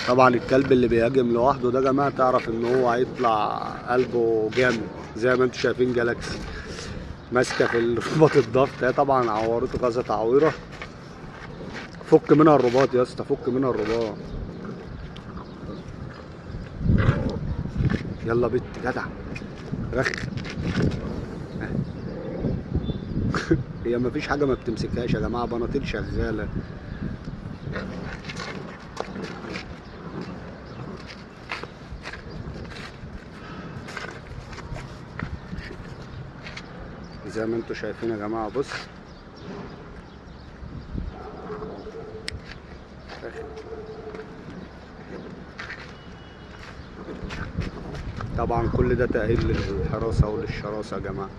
طبعا الكلب اللي بيهاجم لوحده ده يا جماعه تعرف ان هو هيطلع قلبه جامد، زي ما انتم شايفين جالاكسي ماسكه في رباط الضغط. هي طبعا عورته كذا تعويره. فك منها الرباط يا اسطى، فك منها الرباط. يلا بت جدع رخ. هي مفيش حاجه ما بتمسكهاش يا جماعه، بناطيل شغاله. زي ما انتم شايفين يا جماعه. بص طبعا كل ده تأهيل للحراسة وللشراسة يا جماعة.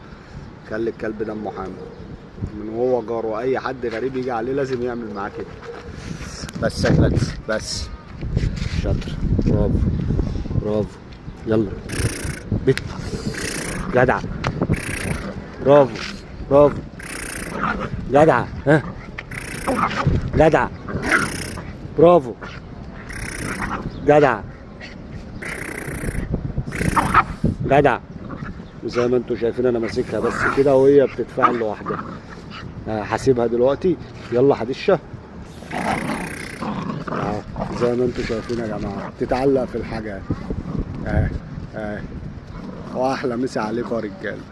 خلي الكلب دمه حامي من وهو جار، واي حد غريب يجي عليه لازم يعمل معاه كده. بس يا جلاكس بس. شاطر، برافو برافو. يلا بت جدع، برافو برافو جدع. ها جدع، برافو جدع جدع. وزي ما انتم شايفين انا ماسكها بس كده وهي بتتفاعل لوحدها. هسيبها دلوقتي. يلا حدشه. زي ما انتم شايفين يا جماعه بتتعلق في الحاجه. واحلى مسا عليكم يا رجاله.